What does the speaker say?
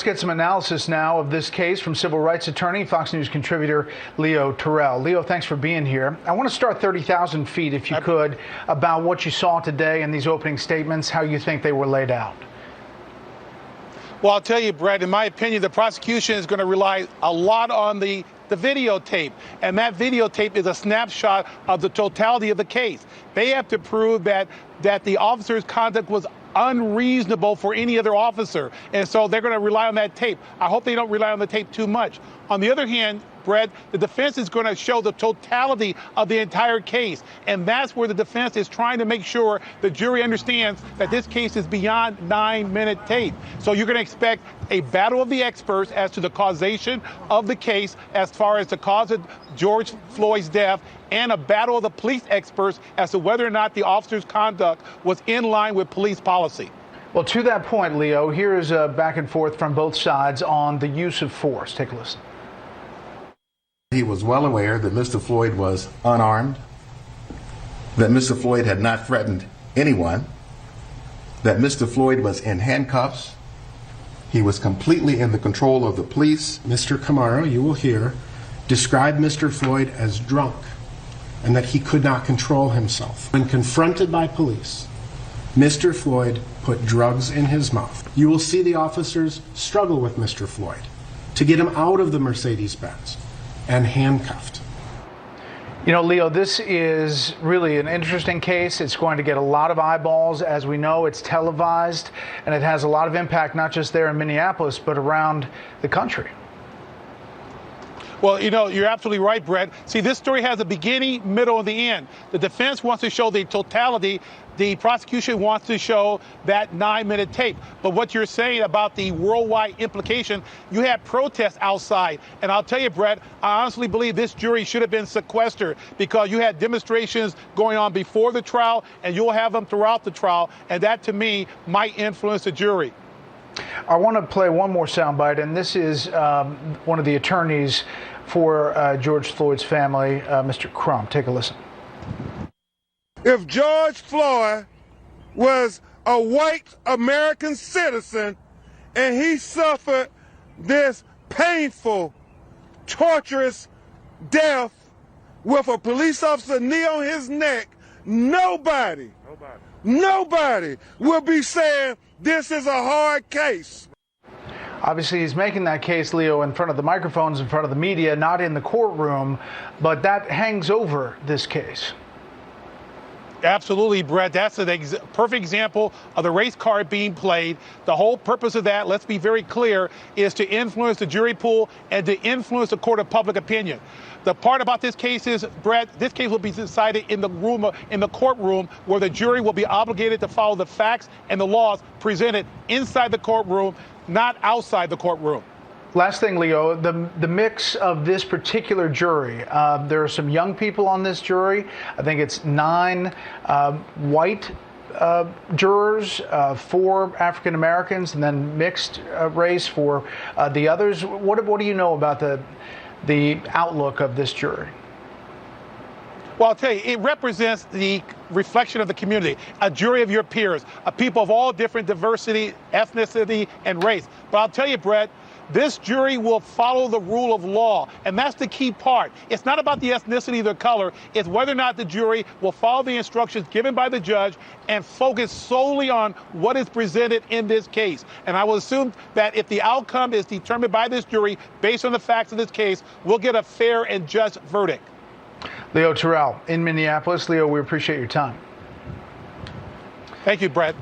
get some analysis now of this case from civil rights attorney, Fox News contributor Leo Terrell. Leo, thanks for being here. I want to start 30,000 feet, if you could, about what you saw today in these opening statements, how you think they were laid out. Well, I'll tell you, Brett, in my opinion, the prosecution is going to rely a lot on the videotape, and that videotape is a snapshot of the totality of the case. They have to prove that the officer's conduct was unreasonable for any other officer, and so they're going to rely on that tape. I hope they don't rely on the tape too much. On the other hand, Brett, the defense is going to show the totality of the entire case, and that's where the defense is trying to make sure the jury understands that this case is beyond 9-minute tape. So you're going to expect a battle of the experts as to the causation of the case as far as the cause of George Floyd's death, and a battle of the police experts as to whether or not the officer's conduct was in line with police policy. Well, to that point, Leo, here is a back and forth from both sides on the use of force. Take a listen. He was well aware that Mr. Floyd was unarmed, that Mr. Floyd had not threatened anyone, that Mr. Floyd was in handcuffs. He was completely in the control of the police. Mr. Camaro, you will hear, described Mr. Floyd as drunk and that he could not control himself. When confronted by police, Mr. Floyd put drugs in his mouth. You will see the officers struggle with Mr. Floyd to get him out of the Mercedes-Benz and handcuffed. You know, Leo, this is really an interesting case. It's going to get a lot of eyeballs. As we know, it's televised, and it has a lot of impact, not just there in Minneapolis, but around the country. Well, you know, you're absolutely right, Brett. See, this story has a beginning, middle, and the end. The defense wants to show the totality. The prosecution wants to show that 9-minute tape. But what you're saying about the worldwide implication, you had protests outside. And I'll tell you, Brett, I honestly believe this jury should have been sequestered, because you had demonstrations going on before the trial, and you'll have them throughout the trial. And that, to me, might influence the jury. I want to play one more soundbite, and this is one of the attorneys for George Floyd's family, Mr. Crump. Take a listen. If George Floyd was a white American citizen and he suffered this painful, torturous death with a police officer knee on his neck, nobody will be saying this is a hard case. Obviously, he's making that case, Leo, in front of the microphones, in front of the media, not in the courtroom, but that hangs over this case. Absolutely, Brett. That's a perfect example of the race card being played. The whole purpose of that, let's be very clear, is to influence the jury pool and to influence the court of public opinion. The part about this case is, Brett, this case will be decided in the courtroom, where the jury will be obligated to follow the facts and the laws presented inside the courtroom, not outside the courtroom. Last thing, Leo, the mix of this particular jury. There are some young people on this jury. I think it's 9 white jurors, 4 African Americans, and then mixed race for the others. What do you know about the outlook of this jury? Well, I'll tell you, it represents the reflection of the community, a jury of your peers, a people of all different diversity, ethnicity, and race. But I'll tell you, Brett, this jury will follow the rule of law, and that's the key part. It's not about the ethnicity or the color. It's whether or not the jury will follow the instructions given by the judge and focus solely on what is presented in this case. And I will assume that if the outcome is determined by this jury based on the facts of this case, we'll get a fair and just verdict. Leo Terrell in Minneapolis. Leo, we appreciate your time. Thank you, Brett.